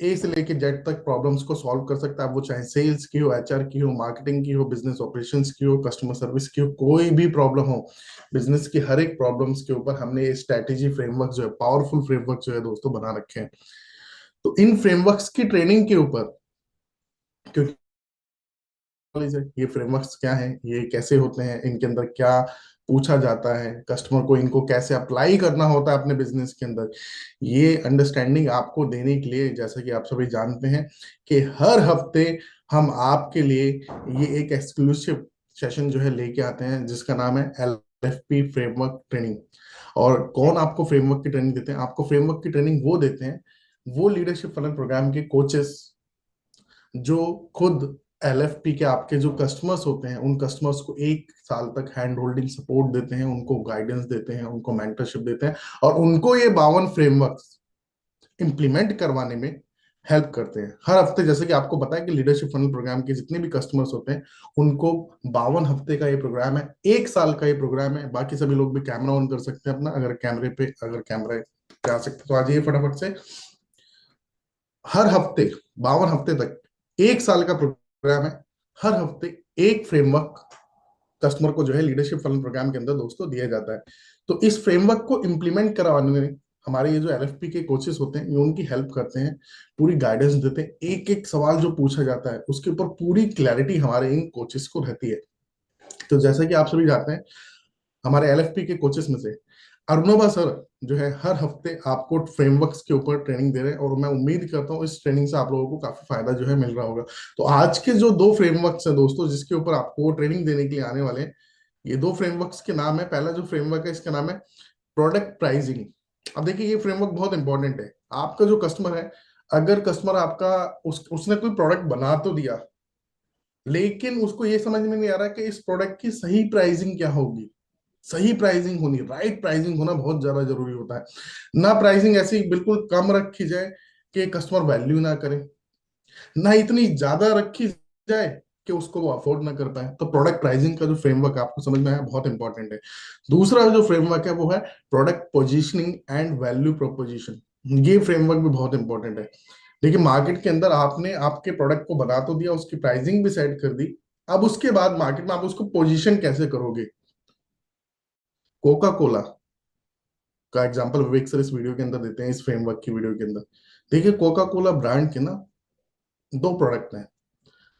ए से लेके जेड तक प्रॉब्लम्स को सॉल्व कर सकता है। वो चाहे सेल्स की हो, एचआर की हो, मार्केटिंग की हो, बिजनेस ऑपरेशंस की हो, कस्टमर सर्विस की हो, कोई भी प्रॉब्लम हो, बिजनेस की हर एक प्रॉब्लम्स के ऊपर हमने ये स्ट्रैटेजी फ्रेमवर्क जो है, पावरफुल फ्रेमवर्क जो है दोस्तों बना रखे हैं। तो इन फ्रेमवर्क्स की ट्रेनिंग के ऊपर, क्योंकि ये फ्रेमवर्क्स क्या है, ये कैसे होते हैं, इनके अंदर क्या पूछा जाता है, कस्टमर को इनको कैसे अप्लाई करना होता है अपने बिजनेस के अंदर, ये अंडरस्टैंडिंग आपको देने के लिए, जैसा कि आप सभी जानते हैं कि हर हफ्ते हम आपके लिए ये एक एक्सक्लूसिव सेशन जो है लेके आते हैं, जिसका नाम है LFP फ्रेमवर्क ट्रेनिंग। और कौन आपको फ्रेमवर्क की ट्रेनिंग देते हैं? आपको फ्रेमवर्क की ट्रेनिंग वो देते हैं, वो लीडरशिप फनल प्रोग्राम के कोचेस जो खुद LFP के आपके जो कस्टमर्स होते हैं, उन कस्टमर्स को 1 साल तक हैंड होल्डिंग सपोर्ट देते हैं, उनको गाइडेंस देते हैं, उनको मेंटरशिप देते हैं, और उनको ये 52 फ्रेमवर्क्स इंप्लीमेंट करवाने में हेल्प करते हैं हर हफ्ते। जैसे कि आपको पता है कि लीडरशिप फनल प्रोग्राम के जितने भी कस्टमर्स होते हैं, उनको 52 हफ्ते का ये प्रोग्राम है, 1 साल का ये प्रोग्राम है। बाकी सभी लोग भी कैमरा ऑन कर सकते हैं अपना, अगर कैमरे पे आ सकते तो आ जाइए फटाफट से। हर हफ्ते 52 हफ्ते तक 1 साल का प्रोग्राम है। हर हफ्ते एक फ्रेमवर्क कस्टमर को जो है लीडरशिप फलन प्रोग्राम के अंदर दोस्तों दिया जाता है। तो इस फ्रेमवर्क को इंप्लीमेंट करवाने में हमारे ये जो LFP के कोचेस होते हैं, ये उनकी हेल्प करते हैं, पूरी गाइडेंस देते हैं। एक एक सवाल जो पूछा जाता है उसके ऊपर पूरी क्लैरिटी हमारे इन कोचेस को रहती है। तो जैसा कि आप सभी जानते हैं, हमारे LFP के कोचेस में से अरुणोबा सर जो है हर हफ्ते आपको फ्रेमवर्क्स के ऊपर ट्रेनिंग दे रहे हैं, और मैं उम्मीद करता हूँ इस ट्रेनिंग से आप लोगों को काफी फायदा जो है मिल रहा होगा। तो आज के जो 2 फ्रेमवर्क्स हैं दोस्तों, जिसके ऊपर आपको ट्रेनिंग देने के लिए आने वाले हैं, ये 2 फ्रेमवर्क्स के नाम है, पहला जो फ्रेमवर्क है इसका नाम है प्रोडक्ट प्राइसिंग। अब देखिए ये फ्रेमवर्क बहुत इंपॉर्टेंट है। आपका जो कस्टमर है, अगर कस्टमर आपका उसने कोई प्रोडक्ट बना तो दिया, लेकिन उसको ये समझ में नहीं आ रहा कि इस प्रोडक्ट की सही प्राइसिंग क्या होगी। सही प्राइसिंग होनी, राइट प्राइसिंग होना बहुत ज्यादा जरूरी होता है। ना प्राइसिंग ऐसी बिल्कुल कम रखी जाए कि कस्टमर वैल्यू ना करे, ना इतनी ज्यादा रखी जाए कि उसको वो अफोर्ड ना कर पाए। तो प्रोडक्ट प्राइसिंग का जो फ्रेमवर्क आपको समझ में आया, बहुत इंपॉर्टेंट है। दूसरा जो फ्रेमवर्क है वो है product positioning and value proposition. ये फ्रेमवर्क भी बहुत इंपॉर्टेंट है। देखिए मार्केट के अंदर आपने आपके प्रोडक्ट को बना तो दिया, उसकी प्राइसिंग भी सेट कर दी, अब उसके बाद मार्केट में आप उसको पोजीशन कैसे करोगे? कोका कोला का एग्जांपल विवेक सर इस वीडियो के अंदर देते हैं, इस फ्रेमवर्क की वीडियो के अंदर। देखिए कोका कोला ब्रांड के ना 2 प्रोडक्ट हैं।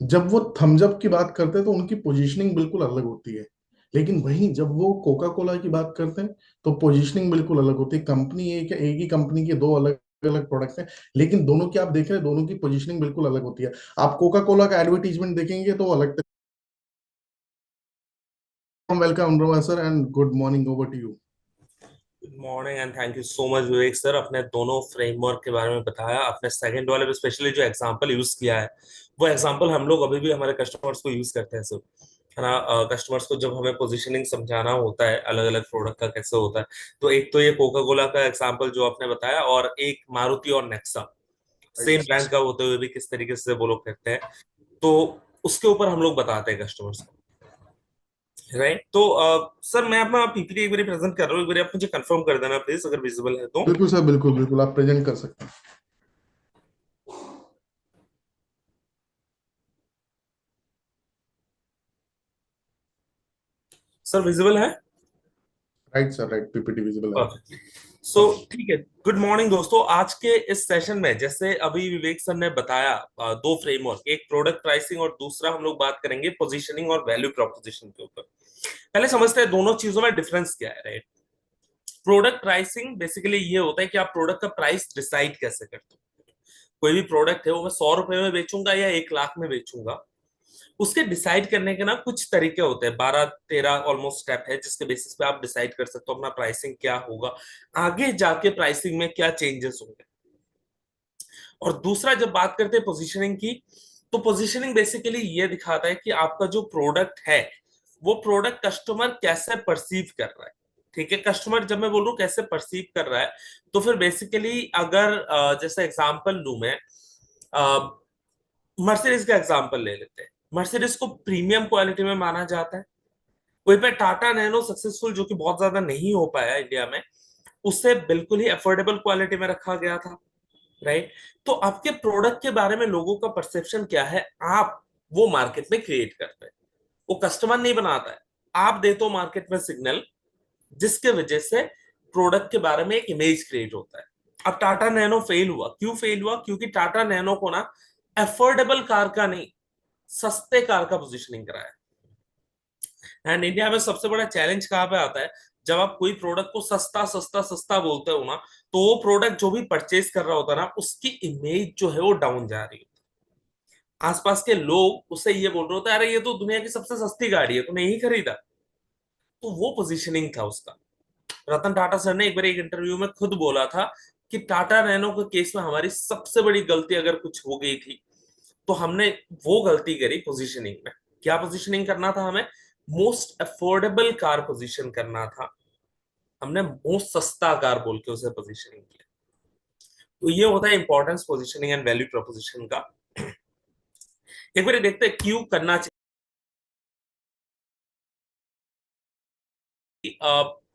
जब वो थम्स अप की बात करते हैं तो उनकी पोजीशनिंग बिल्कुल अलग होती है, लेकिन वहीं जब वो कोका कोला की बात करते हैं तो पोजीशनिंग बिल्कुल अलग होती है। कंपनी एक ही कंपनी के 2 अलग अलग प्रोडक्ट्स हैं, लेकिन दोनों की आप देख रहे हैं, दोनों की पोजीशनिंग बिल्कुल अलग होती है। आप कोका कोला का एडवर्टीजमेंट देखेंगे तो वो अलग। Welcome sir and good morning, over to you. Good morning and thank you so much Vivek sir. अपने दोनों फ्रेमवर्क के बारे में बताया। आपने सेकंड वाले में स्पेशली जो एग्जांपल यूज किया है, वो एग्जांपल हम लोग अभी भी हमारे कस्टमर्स को यूज करते हैं सर, है ना। कस्टमर्स को जब हमें पोजीशनिंग समझाना होता है अलग अलग प्रोडक्ट का कैसे होता है, तो एक तो ये कोका कोला का एग्जांपल जो आपने बताया, और एक मारुति और नेक्सा सेम ब्रांड का होते हुए भी किस तरीके से वो लोग करते हैं, तो उसके ऊपर हम लोग बताते हैं कस्टमर्स को, राइट। तो सर मैं अपना पीपीटी एक बार प्रेजेंट कर रहा हूँ, एक बार आप मुझे कंफर्म कर देना प्लीज अगर विजिबल है तो। बिल्कुल सर, बिल्कुल बिल्कुल आप प्रेजेंट कर सकते हैं। सर विजिबल है? Right sir, right, PPT visible है। परफेक्ट। सो ठीक है। गुड मॉर्निंग दोस्तों। आज के इस सेशन में जैसे अभी विवेक सर ने बताया, 2 फ्रेमवर्क, एक प्रोडक्ट प्राइसिंग और दूसरा हम लोग बात करेंगे पोजीशनिंग और वैल्यू प्रोपोजिशन के ऊपर। पहले समझते हैं दोनों चीजों में डिफरेंस क्या है, राइट। प्रोडक्ट प्राइसिंग बेसिकली ये होता है कि आप प्रोडक्ट का प्राइस डिसाइड कैसे करते हो। कोई भी प्रोडक्ट है वो मैं 100 रुपए में बेचूंगा या 1 लाख में बेचूंगा, उसके डिसाइड करने के ना कुछ तरीके होते हैं, 12-13 ऑलमोस्ट स्टेप है, जिसके बेसिस पे आप डिसाइड कर सकते हो अपना प्राइसिंग क्या होगा, आगे जाके प्राइसिंग में क्या चेंजेस होंगे। और दूसरा जब बात करते हैं पोजीशनिंग की, तो पोजीशनिंग बेसिकली ये दिखाता है कि आपका जो प्रोडक्ट है वो प्रोडक्ट कस्टमर कैसे परसीव कर रहा है। ठीक है, कस्टमर जब मैं बोल रहा हूँ कैसे परसीव कर रहा है, तो फिर बेसिकली अगर जैसे एग्जांपल लूं मैं, मर्सिडीज का एग्जांपल ले लेते हैं। मर्सिडीज को प्रीमियम क्वालिटी में माना जाता है। वहीं पे टाटा नैनो सक्सेसफुल, जो कि बहुत ज्यादा नहीं हो पाया इंडिया में, उसे बिल्कुल ही अफोर्डेबल क्वालिटी में रखा गया था। राइट? तो आपके प्रोडक्ट के बारे में लोगों का परसेप्शन क्या है, आप वो मार्केट में क्रिएट करते हैं। वो कस्टमर नहीं बनाता है, आप देते हो मार्केट में सिग्नल, जिसके वजह से प्रोडक्ट के बारे में एक इमेज क्रिएट होता है। अब टाटा नैनो फेल हुआ, क्यों फेल हुआ? क्योंकि टाटा नैनो को ना अफोर्डेबल कार का नहीं, सस्ते कार का पोजिशनिंग कराया। एंड इंडिया में सबसे बड़ा चैलेंज कहाँ पे आता है, जब आप कोई प्रोडक्ट को सस्ता सस्ता सस्ता बोलते हो ना, तो वो प्रोडक्ट जो भी परचेज कर रहा होता है ना, उसकी इमेज जो है वो डाउन जा रही है। आसपास के लोग उससे ये बोल रहे होते हैं, अरे ये तो दुनिया की सबसे सस्ती गाड़ी है, तूने यही खरीदा। तो वो पोजीशनिंग था उसका। रतन टाटा सर ने एक बार एक इंटरव्यू में खुद बोला था कि टाटा नैनो के केस में हमारी सबसे बड़ी गलती अगर कुछ हो गई थी, तो हमने वो गलती करी पोजीशनिंग में। क्या पोजीशनिंग करना था हमें? मोस्ट अफोर्डेबल कार पोजीशन करना था, हमने मोस्ट सस्ता कार बोल के उसे पोजीशनिंग किया। तो ये होता है importance positioning and value proposition का। एक बार देखते हैं क्यों करना चाहिए।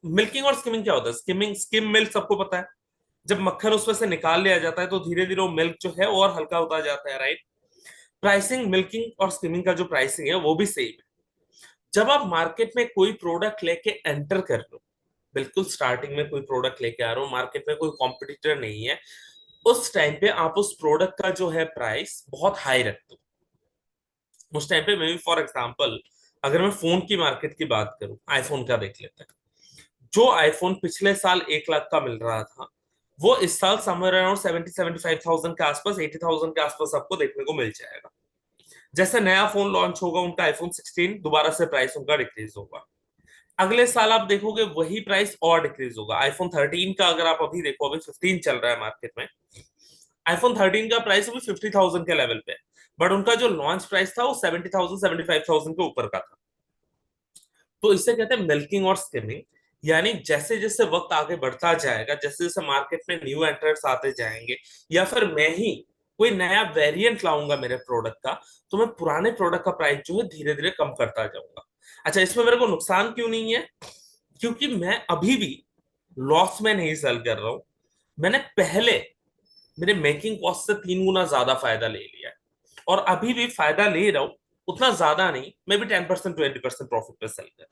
मिल्किंग और स्किमिंग क्या होता है? स्किम मिल्क सबको पता है, जब मक्खन उसमें से निकाल लिया जाता है तो धीरे धीरे वो मिल्क जो है और हल्का होता जाता है, राइट? प्राइसिंग मिल्किंग और स्किमिंग का जो प्राइसिंग है वो भी सेम है। जब आप मार्केट में कोई प्रोडक्ट लेके एंटर कर लो, बिल्कुल स्टार्टिंग में कोई प्रोडक्ट लेके आ रहे हो, मार्केट में कोई कॉम्पिटिटर नहीं है, उस टाइम पे आप उस प्रोडक्ट का जो है प्राइस बहुत हाई रखते हो। उस टाइम पे मे बी फॉर एग्जांपल, अगर मैं फोन की मार्केट की बात करूं, आईफोन का देख लेते हैं। जो आईफोन पिछले साल 1 लाख का मिल रहा था, वो इस साल समवेयर अराउंड 70-75,000 के आसपास, 80,000 के आसपास आपको देखने को मिल जाएगा। जैसे नया फोन लॉन्च होगा उनका आईफोन 16, दोबारा से प्राइस उनका डिक्रीज होगा। अगले साल आप देखोगे वही प्राइस और डिक्रीज होगा। आईफोन 13 का अगर आप अभी देखो, अभी 15 चल रहा है मार्केट में, आईफोन 13 का प्राइस अभी 50,000 के लेवल पे है, बट उनका जो लॉन्च प्राइस था वो 70,000 75,000 के ऊपर का था। तो इसे कहते हैं मिल्किंग और स्किमिंग। यानी जैसे जैसे वक्त आगे बढ़ता जाएगा, जैसे जैसे मार्केट में न्यू एंट्रेंट्स आते जाएंगे, या फिर मैं ही कोई नया वेरिएंट लाऊंगा मेरे प्रोडक्ट का, तो मैं पुराने प्रोडक्ट का प्राइस जो है धीरे धीरे कम करता जाऊंगा। अच्छा, इसमें मेरे को नुकसान क्यों नहीं है? क्योंकि मैं अभी भी लॉस में नहीं सेल कर रहा हूं। मैंने पहले मेरे मेकिंग कॉस्ट से 3 गुना ज्यादा फायदा ले लिया है, और अभी भी फायदा ले रहा हूं, उतना ज्यादा नहीं, मैं भी 10% 20% प्रॉफिट पे सेल कर।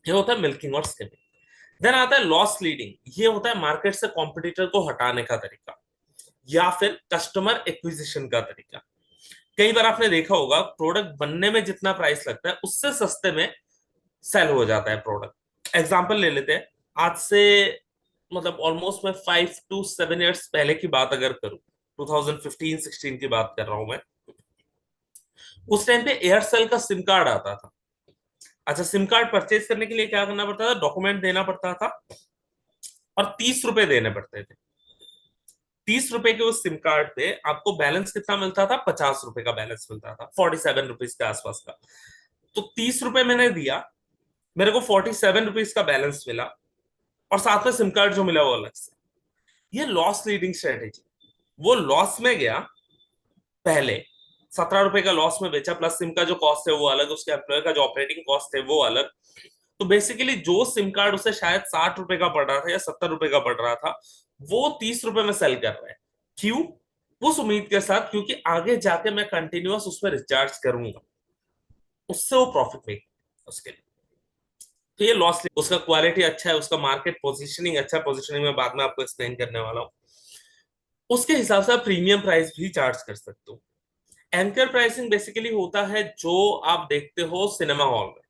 ये होता है मिल्किंग और स्किमिंग। देन आता है लॉस लीडिंग। ये होता है मार्केट से कॉम्पिटिटर को हटाने का तरीका, या फिर कस्टमर एक्विजिशन का तरीका। कई बार आपने देखा होगा, प्रोडक्ट बनने में जितना प्राइस लगता है उससे सस्ते में सेल हो जाता है प्रोडक्ट। एग्जाम्पल ले लेते हैं, आज से मतलब ऑलमोस्ट मैं 5 to 7 years पहले की बात अगर करूं, 2015-16 की बात कर रहा हूं मैं। उस टाइम पे एयरसेल का सिम कार्ड आता था। अच्छा, सिम कार्ड परचेज करने के लिए क्या करना पड़ता था? डॉक्यूमेंट देना पड़ता था, और 30 रुपए देने पड़ते थे। 30 रुपए के उस सिम कार्ड पे आपको बैलेंस कितना मिलता था? 50 रुपए का बैलेंस मिलता था, 47 रुपीज के आसपास का। तो 30 रुपए मैंने दिया, मेरे को 47 रुपीज का बैलेंस मिला, और साथ में सिम कार्ड जो मिला वो अलग से। ये लॉस लीडिंग स्ट्रेटेजी। वो लॉस में गया, पहले 17 रुपए का लॉस में बेचा, प्लस सिम का जो कॉस्ट है वो अलग, उसके एम्प्लॉय का जो ऑपरेटिंग कॉस्ट है वो अलग। तो बेसिकली जो सिम कार्ड उसे शायद 60 रुपए का पड़ रहा था या 70 रुपए का पड़ रहा था, वो 30 रुपए में सेल कर रहा है। क्यों? उस उम्मीद के साथ, क्योंकि आगे जाके मैं कंटिन्यूअस उसमें रिचार्ज करूंगा, उससे वो प्रॉफिट मेक उसके लिए। तो ये लॉस, उसका क्वालिटी अच्छा है, उसका मार्केट पोजीशनिंग अच्छा है, पोजीशनिंग में बाद में आपको एक्सप्लेन करने वाला हूँ। उसके हिसाब से आप प्रीमियम प्राइस भी चार्ज कर सकते हो। एंकर प्राइसिंग बेसिकली होता है जो आप देखते हो सिनेमा हॉल में,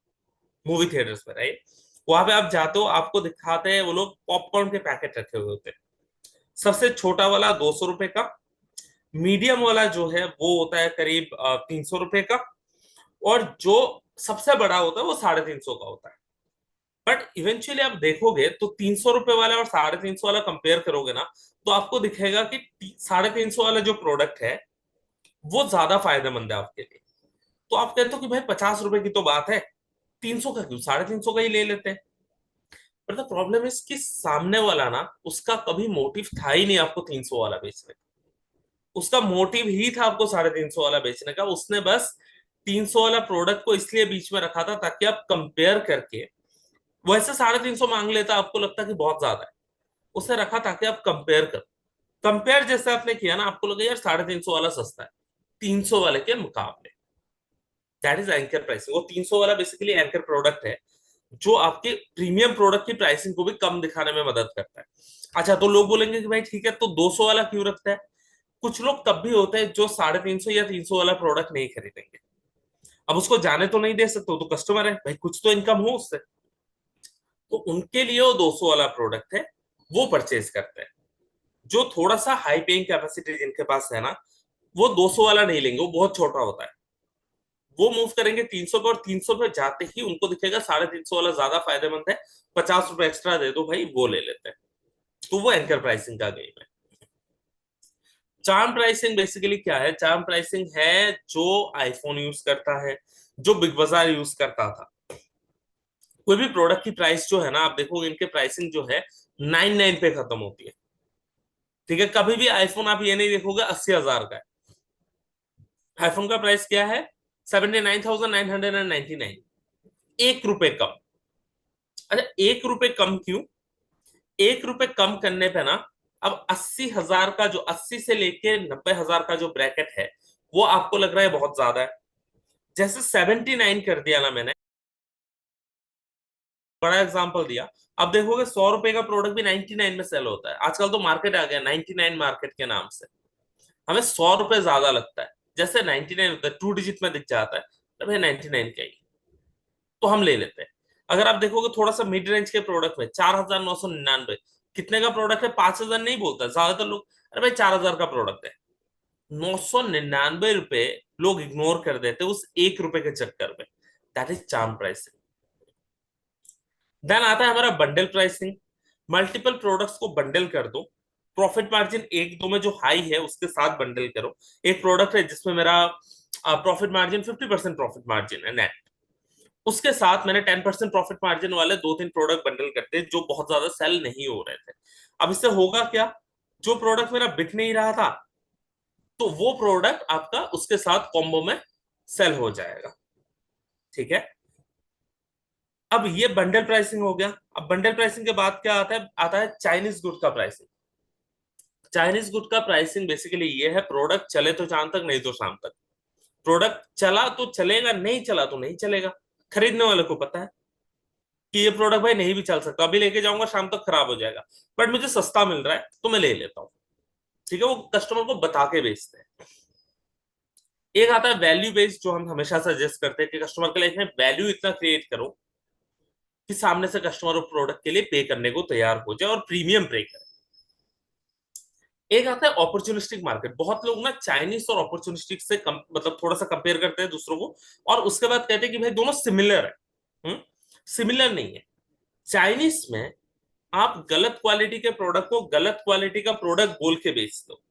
मूवी थिएटर्स में, राइट? वहां पे आप जाते हो, आपको दिखाते हैं वो लोग पॉपकॉर्न के पैकेट रखे हुए होते हैं। सबसे छोटा वाला 200 रुपए का, मीडियम वाला जो है वो होता है करीब 300 रुपए का, और जो सबसे बड़ा होता है वो 350 का होता है। बट इवेंचुअली आप देखोगे तो 300 रुपए वाला और 350 वाला कंपेयर करोगे ना, तो आपको दिखेगा कि 350 वाला जो प्रोडक्ट है वो ज्यादा फायदेमंद है आपके लिए। तो आप कहते हो कि भाई 50 रुपए की तो बात है, 300 का क्यों, 350 का ही ले लेते हैं। पर द प्रॉब्लम इज कि सामने वाला ना, उसका कभी मोटिव था ही नहीं आपको 300 वाला बेचने का। उसका मोटिव ही था आपको 350 वाला बेचने का। उसने बस 300 वाला प्रोडक्ट को इसलिए बीच में रखा था ताकि आप कंपेयर करके, वैसे 350 मांग लेता, आपको लगता कि बहुत ज्यादा है, उसने रखा ताकि आप कंपेयर करो। कंपेयर जैसे आपने किया ना, आपको लगे यार 350 वाला सस्ता है 300 वाले के मुकाबले। That is anchor pricing. वो 300 वाला बेसिकली एंकर प्रोडक्ट है जो आपके प्रीमियम प्रोडक्ट की प्राइसिंग को भी कम दिखाने में मदद करता है। अच्छा, तो लोग बोलेंगे कि भाई ठीक है, तो 200 वाला क्यों रखता है? कुछ लोग तब भी होते हैं जो 350 या 300 वाला प्रोडक्ट नहीं खरीदेंगे। अब उसको जाने तो नहीं दे सकते, वो तो कस्टमर है भाई, कुछ तो इनकम हो उससे। तो उनके लिए वो 200 वाला प्रोडक्ट है, वो परचेज करते हैं। जो थोड़ा सा हाई पेइंग कैपेसिटी जिनके पास है ना, वो 200 वाला नहीं लेंगे, वो बहुत छोटा होता है। वो मूव करेंगे 300 पे, और 300 पे जाते ही उनको दिखेगा 350 वाला ज्यादा फायदेमंद है, 50 रुपए एक्स्ट्रा दे दो भाई, वो ले लेते हैं। तो वो एंकर प्राइसिंग का गेम है। चार्म प्राइसिंग बेसिकली क्या है? चार्म प्राइसिंग है जो आईफोन यूज करता है, जो बिग बाजार यूज करता था। कोई भी प्रोडक्ट की प्राइस जो है ना, आप देखोगे इनके प्राइसिंग जो है 99 पे खत्म होती है। ठीक है, कभी भी आईफोन आप ये नहीं देखोगे 80,000 का है। आईफोन का प्राइस क्या है? 79,999। 1 रुपए कम। अच्छा, 1 रुपए कम क्यों? 1 रुपए कम करने पे ना, अब 80,000 का, जो 80 से लेके 90,000 का जो ब्रैकेट है, वो आपको लग रहा है बहुत ज्यादा है। जैसे 79 कर दिया ना मैंने, बड़ा एग्जांपल दिया। अब देखोगे 100 रुपए का प्रोडक्ट भी 99 में सेल होता है। आजकल तो मार्केट आ गया 99 मार्केट के नाम से। हमें 100 रुपए ज्यादा लगता है। जैसे 99 होता है, 2 डिजिट में दिख जाता है, तो भाई 99 का ही, तो हम ले लेते हैं। अगर आप देखोगे थोड़ा सा मिड रेंज के प्रोडक्ट में 4,999, कितने का प्रोडक्ट है? 5,000 नहीं बोलता ज्यादातर लोग, अरे भाई 4,000 का प्रोडक्ट है। 999 रुपए लोग इग्नोर कर देते उस 1 रुपए के चक्कर में। That is charm pricing. Then आता है हमारा बंडल प्राइसिंग। मल्टीपल प्रोडक्ट्स को बंडल कर दो। प्रॉफिट मार्जिन एक दो में जो हाई है उसके साथ बंडल करो। एक प्रोडक्ट है जिसमें मेरा प्रॉफिट मार्जिन 50% प्रॉफिट मार्जिन है नेट, उसके साथ मैंने 10% प्रॉफिट मार्जिन वाले 2-3 प्रोडक्ट बंडल करते जो बहुत ज्यादा सेल नहीं हो रहे थे। अब इससे होगा क्या? जो प्रोडक्ट मेरा बिक नहीं रहा था, तो वो प्रोडक्ट आपका उसके साथ कॉम्बो में सेल हो जाएगा। ठीक है, अब ये बंडल प्राइसिंग हो गया। अब बंडल प्राइसिंग के बाद क्या आता है? आता है चाइनीज गुड का प्राइसिंग। चाइनीज गुड का प्राइसिंग बेसिकली ये है, प्रोडक्ट चले तो शाम तक, नहीं तो शाम तक। प्रोडक्ट चला तो चलेगा, नहीं चला तो नहीं चलेगा। खरीदने वाले को पता है कि ये प्रोडक्ट भाई नहीं भी चल सकता, अभी लेके जाऊंगा शाम तक खराब हो जाएगा, बट मुझे सस्ता मिल रहा है तो मैं ले लेता हूँ। ठीक है, वो कस्टमर को बता के बेचते हैं। एक आता है वैल्यू बेस्ड, जो हम हमेशा सजेस्ट करते हैं कि कस्टमर के लाइफ में वैल्यू इतना क्रिएट करो कि सामने से कस्टमर वो प्रोडक्ट के लिए पे करने को तैयार हो जाए और प्रीमियम पे करे। एक आता है अपॉर्चुनिस्टिक मार्केट। बहुत लोग ना चाइनीज और अपॉर्चुनिस्टिक से मतलब थोड़ा सा कंपेयर करते हैं दूसरों को, और उसके बाद कहते हैं कि भाई दोनों सिमिलर है। सिमिलर नहीं है। चाइनीज में आप गलत क्वालिटी के प्रोडक्ट को गलत क्वालिटी का प्रोडक्ट बोल के बेच दो।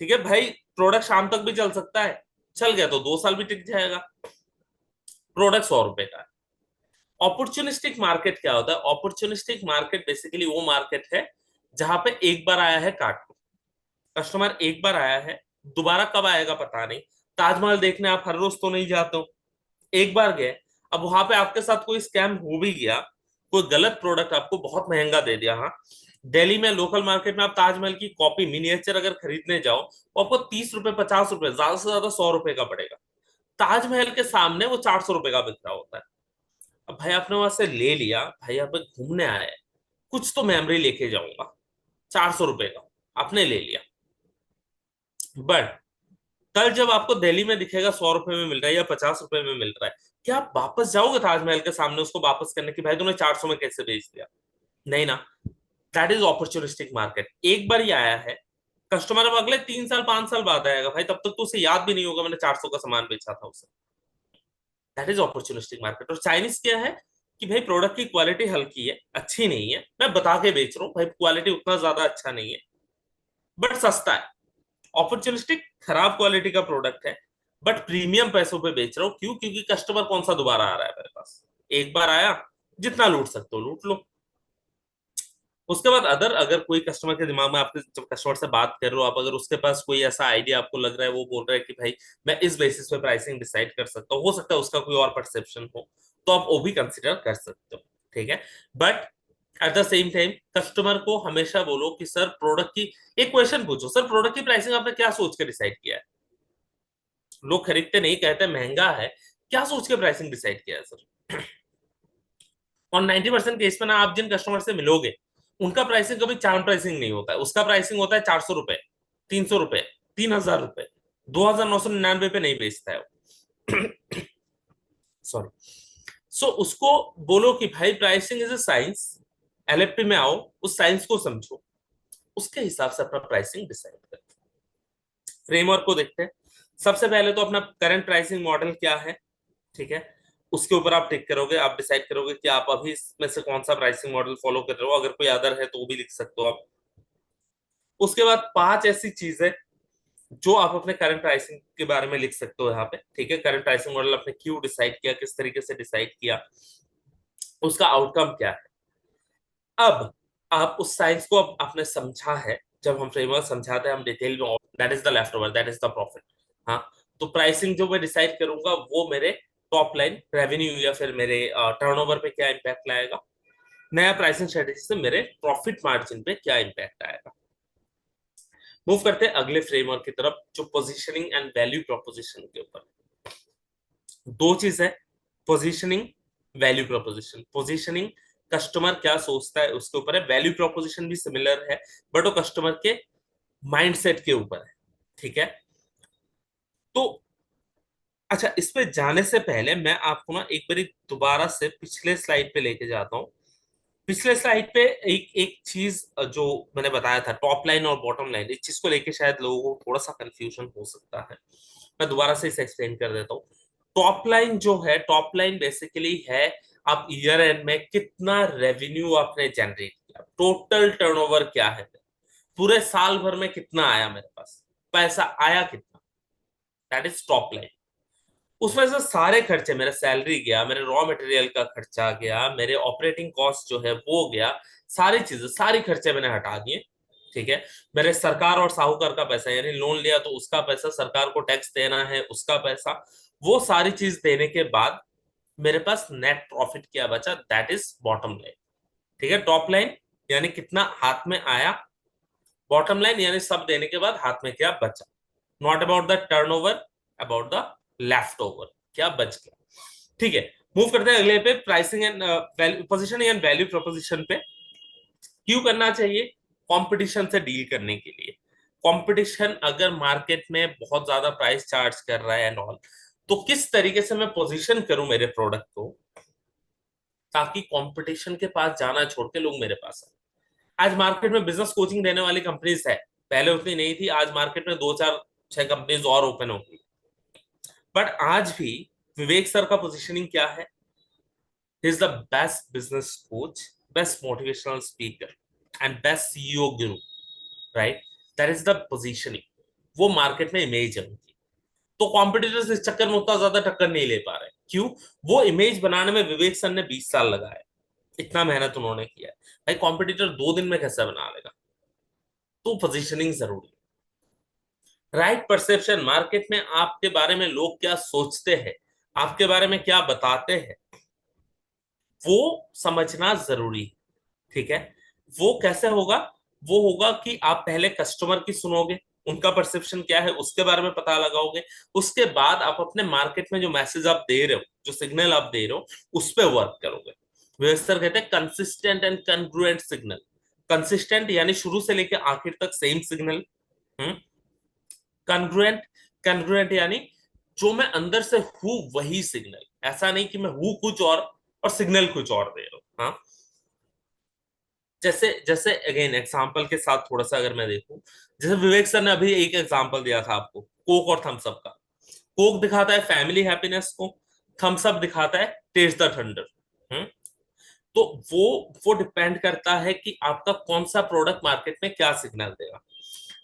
ठीक है भाई, प्रोडक्ट शाम तक भी चल सकता है, चल गया तो 2 साल भी टिक जाएगा। प्रोडक्ट 100 रुपए का है। अपॉर्चुनिस्टिक मार्केट क्या होता है? अपॉर्चुनिस्टिक मार्केट बेसिकली वो मार्केट है जहां पे एक बार आया है काट, कस्टमर एक बार आया है, दोबारा कब आएगा पता नहीं। ताजमहल देखने आप हर रोज तो नहीं जाते हो, एक बार गए। अब वहां पे आपके साथ कोई स्कैम हो भी गया, कोई गलत प्रोडक्ट आपको बहुत महंगा दे दिया। हाँ, दिल्ली में लोकल मार्केट में आप ताजमहल की कॉपी मिनिएचर अगर खरीदने जाओ, तो आपको 30 रुपए 50 रुपए, ज्यादा से ज्यादा 100 रुपए का पड़ेगा। ताजमहल के सामने वो 400 रुपए का बिक रहा होता है। अब भाई आपने वहां से ले लिया, भाई यहाँ पे घूमने आए, कुछ तो मेमोरी लेके जाऊंगा, 400 रुपए का आपने ले लिया। बट कल जब आपको दिल्ली में दिखेगा 100 रुपए में मिल रहा है या 50 रुपए में मिल रहा है, क्या आप वापस जाओगे ताजमहल के सामने उसको वापस करने की, भाई तूने 400 में कैसे बेच दिया? नहीं ना। That is opportunistic market. एक बार ही आया है, कस्टमर अब अगले 3 साल 5 साल बाद आएगा, भाई तब तक तो उसे याद भी नहीं होगा मैंने 400 का सामान बेचा था उसे। That is opportunistic market. और चाइनीज क्या है कि भाई प्रोडक्ट की क्वालिटी हल्की है, अच्छी नहीं है, मैं बता के बेच रहा हूँ भाई क्वालिटी उतना ज्यादा अच्छा नहीं है, बट सस्ता है। अपॉर्चुनिस्टिक खराब क्वालिटी का प्रोडक्ट है, बट प्रीमियम पैसों पे बेच रहा हूँ। क्यों? क्योंकि कस्टमर कौन सा दोबारा आ रहा है मेरे पास? एक बार आया, जितना लूट सकते हो लूट लो। उसके बाद अदर, अगर कोई कस्टमर के दिमाग में, आपके जब कस्टमर से बात कर रहे हो आप, अगर उसके पास कोई ऐसा आइडिया आपको लग रहा है, वो बोल रहा है कि भाई मैं इस बेसिस पे प्राइसिंग डिसाइड कर सकता हूँ, हो सकता है उसका कोई और परसेप्शन हो, तो आप वो भी कंसिडर कर सकते हो। ठीक है, but at the same time customer को हमेशा बोलो कि सर प्रोडक्ट की, एक क्वेश्चन पूछो, सर प्रोडक्ट की प्राइसिंग आपने क्या सोच के डिसाइड किया है? लोग खरीदते नहीं, कहते महंगा है, क्या सोच के प्राइसिंग डिसाइड किया है सर? और 90% केस में ना, आप जिन कस्टमर से मिलोगे उनका प्राइसिंग कभी चार्ट प्राइसिंग नहीं होता है, उसका प्राइसिंग होता है 400 रुपए, 300 रुपए, 3000 रुपए, 2999 पे नहीं बेचता है वो। सॉरी। सो उसको बोलो कि भाई pricing is a science, LFP में आओ, उस साइंस को समझो, उसके हिसाब से अपना प्राइसिंग डिसाइड करो। फ्रेमवर्क को देखते हैं। सबसे पहले तो अपना करंट प्राइसिंग मॉडल क्या है, ठीक है, उसके ऊपर आप टिक करोगे, आप डिसाइड करोगे कि आप अभी इसमें से कौन सा प्राइसिंग मॉडल फॉलो कर रहे हो, अगर कोई अदर है तो वो भी लिख सकते हो आप। उसके बाद 5 ऐसी चीजें जो आप अपने करंट प्राइसिंग के बारे में लिख सकते हो यहाँ पे, ठीक है, करंट प्राइसिंग मॉडल आपने क्यों डिसाइड किया, किस तरीके से डिसाइड किया, उसका आउटकम क्या है। अब आप उस साइंस को अब आपने समझा है, जब हम फ्रेमवर्क समझाते हैं हम डिटेल में, that is the left over, that is the profit. हाँ, तो प्राइसिंग जो मैं डिसाइड करूंगा वो मेरे टॉप लाइन रेवेन्यू या फिर मेरे टर्नओवर पे क्या इम्पैक्ट लाएगा, नया प्राइसिंग स्ट्रेटेजी से मेरे प्रॉफिट मार्जिन पे क्या इम्पैक्ट आएगा। मूव करते हैं अगले फ्रेमवर्क की तरफ, जो पोजीशनिंग एंड वैल्यू प्रोपोजिशन के ऊपर। दो चीज है, positioning, value proposition. Positioning customer क्या सोचता है उसके ऊपर है, वैल्यू प्रोपोजिशन भी सिमिलर है, बट वो कस्टमर के माइंडसेट के ऊपर है, ठीक है। तो अच्छा, इस पे जाने से पहले मैं आपको ना एक बार दोबारा से पिछले स्लाइड पे लेके जाता हूँ। पिछले स्लाइड पे एक एक चीज जो मैंने बताया था, टॉप लाइन और बॉटम लाइन, इस चीज को लेके शायद लोगों को थोड़ा सा कंफ्यूजन हो सकता है, मैं दोबारा से इसे एक्सप्लेन कर देता हूँ। टॉप लाइन जो है, टॉप लाइन बेसिकली है आप ईयर एंड में कितना रेवेन्यू आपने जनरेट किया, टोटल टर्नओवर क्या है, पूरे साल भर में कितना आया मेरे पास, पैसा आया कितना, दैट इज टॉप लाइन। उसमें से सारे खर्चे, मेरा सैलरी गया, मेरे रॉ मटेरियल का खर्चा गया, मेरे ऑपरेटिंग कॉस्ट जो है वो गया, सारी चीजें, सारी खर्चे मैंने हटा दिए, ठीक है। मेरे सरकार और साहूकार का पैसा, यानी लोन लिया तो उसका पैसा, सरकार को टैक्स देना है उसका पैसा, वो सारी चीज देने के बाद मेरे पास नेट प्रॉफिट क्या बचा, दैट इज बॉटम लाइन, ठीक है। टॉप लाइन यानी कितना हाथ में आया, बॉटम लाइन यानी सब देने के बाद हाथ में क्या बचा, not about the turnover, about the left over, क्या बच गया, ठीक है। मूव करते हैं अगले पे, pricing and positioning and value proposition पे। क्यों करना चाहिए? कंपटीशन से डील करने के लिए। कंपटीशन अगर मार्केट में बहुत ज्यादा प्राइस चार्ज कर रहा है एंड ऑल, तो किस तरीके से मैं पोजीशन करूं मेरे प्रोडक्ट को, ताकि कंपटीशन के पास जाना छोड़ के लोग मेरे पास आए। आज मार्केट में बिजनेस कोचिंग देने वाली कंपनीज है, पहले उतनी नहीं थी, आज मार्केट में 2 4 6 कंपनीज और ओपन हो गई। बट आज भी विवेक सर का पोजीशनिंग क्या है? He is the best business coach, best motivational speaker and best CEO guru, right? That is the positioning. वो मार्केट में इमेज है उनकी। तो कॉम्पिटिटर्स इस चक्कर में उतना ज्यादा टक्कर नहीं ले पा रहे, क्यों? वो इमेज बनाने में विवेक सर ने 20 साल लगाए, इतना मेहनत उन्होंने किया है। भाई कॉम्पिटिटर 2 दिन में कैसे बना लेगा? तो पोजीशनिंग जरूरी है। राइट परसेप्शन, मार्केट में आपके बारे में लोग क्या सोचते हैं, आपके बारे में क्या बताते हैं, वो समझना जरूरी है, ठीक है। वो कैसे होगा? वो होगा कि आप पहले कस्टमर की सुनोगे, उनका परसेप्शन क्या है उसके बारे में पता लगाओगे, उसके बाद आप अपने मार्केट में जो मैसेज आप दे रहे हो, जो सिग्नल आप दे रहे हो, उस पर वर्क करोगे। वेस्टर कहते हैं consistent and congruent signal. Consistent यानी शुरू से लेकर आखिर तक सेम सिग्नल। कंग्रुएंट, कंग्रुएंट यानी जो मैं अंदर से हूं वही सिग्नल, ऐसा नहीं कि मैं हूं कुछ और सिग्नल कुछ और दे रहा हूं। हाँ, जैसे जैसे अगेन एग्जांपल के साथ थोड़ा सा अगर मैं देखूं, जैसे विवेक सर ने अभी एक एग्जांपल दिया था आपको, कोक और थम्स अप का। कोक दिखाता है फैमिली हैप्पीनेस को, थम्स अप दिखाता है टेस्ट द थंडर। तो वो डिपेंड करता है कि आपका कौन सा प्रोडक्ट मार्केट में क्या सिग्नल देगा।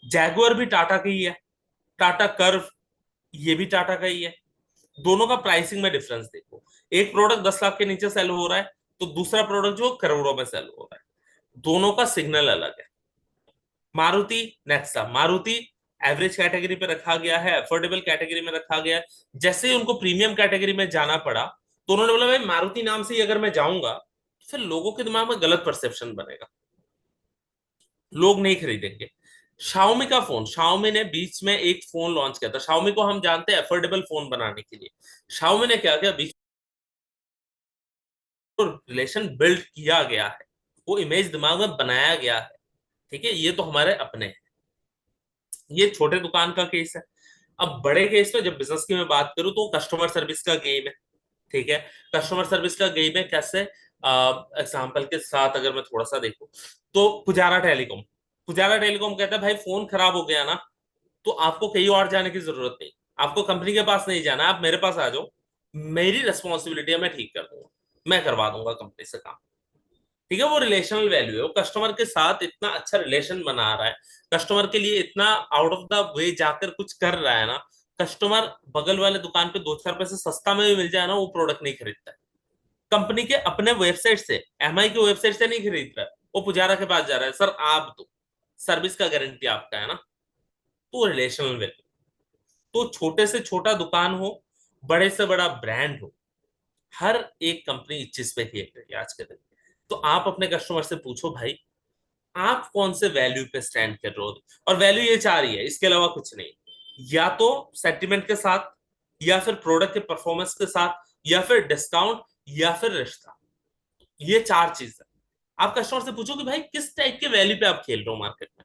जैगुआर भी टाटा की ही है, टाटा कर्व ये भी टाटा का ही है। दोनों का प्राइसिंग में डिफरेंस देखो, एक प्रोडक्ट 10 लाख के नीचे सेल हो रहा है, तो दूसरा प्रोडक्ट जो करोड़ों में सेल हो रहा है, दोनों का सिग्नल अलग है। Maruti, Nexa, Maruti average category पे रखा गया है, अफोर्डेबल कैटेगरी में रखा गया है। जैसे ही उनको प्रीमियम कैटेगरी में जाना पड़ा, तो उन्होंने बोला भाई मारुति नाम से ही अगर मैं जाऊंगा फिर लोगों के दिमाग में गलत परसेप्शन बनेगा, लोग नहीं खरीदेंगे। शाओमी का फोन, शाओमी ने बीच में एक फोन लॉन्च किया था, शाओमी को हम जानते हैं अफोर्डेबल फोन बनाने के लिए। शाओमी ने क्या किया, बीच में रिलेशन बिल्ड किया गया है, वो इमेज दिमाग में बनाया गया है। ठीक है, ये तो हमारे अपने हैं। ये छोटे दुकान का केस है। अब बड़े केस में जब बिजनेस की मैं बात करूं तो कस्टमर सर्विस का गेम है। ठीक है, कस्टमर सर्विस का गेम है कैसे, एग्जाम्पल के साथ अगर मैं थोड़ा सा देखूं तो पुजारा टेलीकॉम, पुजारा टेलीकॉम कहता है भाई फोन खराब हो गया ना, तो आपको कहीं और जाने की जरूरत नहीं, आपको कंपनी के पास नहीं जाना, आप मेरे पास आ जाओ, मेरी रिस्पॉन्सिबिलिटी है, मैं ठीक कर दूंगा, मैं करवा दूंगा कंपनी से काम। ठीक है, वो रिलेशनल वैल्यू है, वो कस्टमर के साथ इतना अच्छा रिलेशन बना रहा है, कस्टमर के लिए इतना आउट ऑफ द वे जाकर कुछ कर रहा है ना। कस्टमर बगल वाले दुकान पे 2-4 पैसे सस्ता में भी मिल जाए ना, वो प्रोडक्ट नहीं खरीदता है, कंपनी के अपने वेबसाइट से, एमआई की वेबसाइट से नहीं खरीद रहा है, वो पुजारा के पास जा रहा है, सर आप दो, सर्विस का गारंटी आपका है ना। तो रिलेशनल वैल्यू, तो छोटे से छोटा दुकान हो, बड़े से बड़ा ब्रांड हो, हर एक कंपनी इस चीज पे खेल रही है आज के दिन। तो आप अपने कस्टमर से पूछो भाई, आप कौन से वैल्यू पे स्टैंड कर रहे हो, और वैल्यू ये चार ही है, इसके अलावा कुछ नहीं। या तो सेंटिमेंट के साथ, या फिर प्रोडक्ट के परफॉर्मेंस के साथ, या फिर डिस्काउंट, या फिर रिश्ता, ये चार चीज है। आप कस्टमर से पूछो कि भाई किस टाइप के वैल्यू पे आप खेल रहे हो मार्केट में।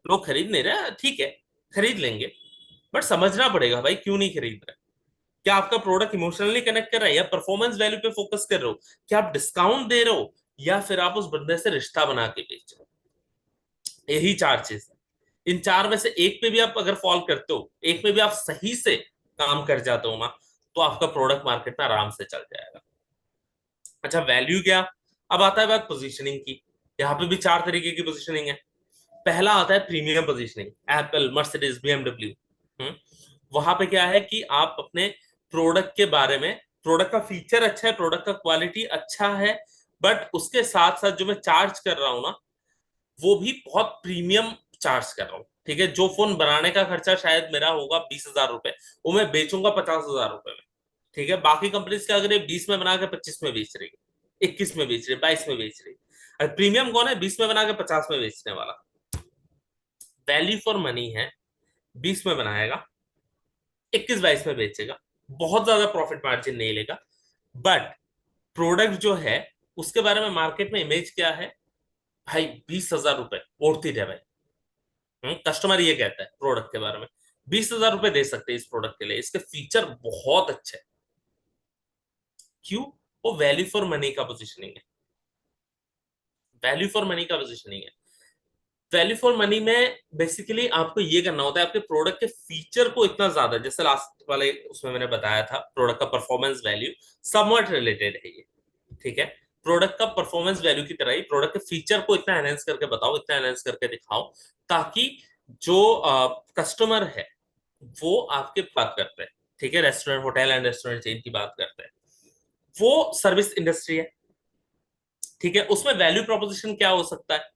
लोग खरीद नहीं रहे, ठीक है, खरीद लेंगे, बट समझना पड़ेगा भाई क्यों नहीं खरीद रहे। क्या आपका प्रोडक्ट इमोशनली कनेक्ट कर रहा है, या परफॉर्मेंस वैल्यू पे फोकस कर रहे हो, क्या आप डिस्काउंट दे रहे हो, या फिर आप उस बंदे से रिश्ता बना के बेच रहे हो। यही चार चीज है। इन चार में से एक पे भी आप अगर फॉल करते हो, एक में भी आप सही से काम कर जाते हो ना, तो आपका प्रोडक्ट मार्केट में आराम से चल जाएगा। अच्छा, वैल्यू क्या, अब आता है बात पोजीशनिंग की। यहाँ पे भी चार तरीके की पोजीशनिंग है। पहला आता है premium positioning, Apple, Mercedes, BMW. वहां पे क्या है कि आप अपने प्रोडक्ट के बारे में, प्रोडक्ट का फीचर अच्छा है, प्रोडक्ट का क्वालिटी अच्छा है, बट उसके साथ साथ जो मैं चार्ज कर रहा हूँ ना, वो भी बहुत प्रीमियम चार्ज कर रहा हूँ। ठीक है, जो फोन बनाने का खर्चा शायद मेरा होगा 20,000 रुपए, वो मैं बेचूंगा 50,000 रुपए में। ठीक है, बाकी कंपनीज क्या अगर 20 में बना के 25 में बेच रही है, 21 में बेच रही है, 22 में बेच रही है। प्रीमियम कौन है, 20 में बना के 50 में बेचने वाला। वैल्यू फॉर मनी है, 20 में बनाएगा, 21-22 में बेचेगा, बहुत ज्यादा प्रॉफिट मार्जिन नहीं लेगा, बट प्रोडक्ट जो है उसके बारे में मार्केट में इमेज क्या है, भाई 20,000 रुपए ओढ़ती है भाई। कस्टमर ये कहता है प्रोडक्ट के बारे में, 20,000 रुपए दे सकते हैं इस प्रोडक्ट के लिए, इसके फीचर बहुत अच्छे हैं। क्यों, वो वैल्यू फॉर मनी का पोजिशनिंग है, वैल्यू फॉर मनी का पोजिशनिंग है। वैल्यू फॉर मनी में बेसिकली आपको ये करना होता है, आपके प्रोडक्ट के फीचर को इतना ज्यादा, जैसे लास्ट वाले उसमें मैंने बताया था प्रोडक्ट का परफॉर्मेंस वैल्यू समवट रिलेटेड है ये। ठीक है, प्रोडक्ट का परफॉर्मेंस वैल्यू की तरह ही प्रोडक्ट के फीचर को इतना एनहेंस करके बताओ, इतना एनहेंस करके दिखाओ, ताकि जो कस्टमर है वो आपके बात करते हैं। ठीक है, restaurant, hotel and restaurant chain की बात करते हैं, वो सर्विस इंडस्ट्री है। ठीक है, उसमें वैल्यू प्रोपोजिशन क्या हो सकता है,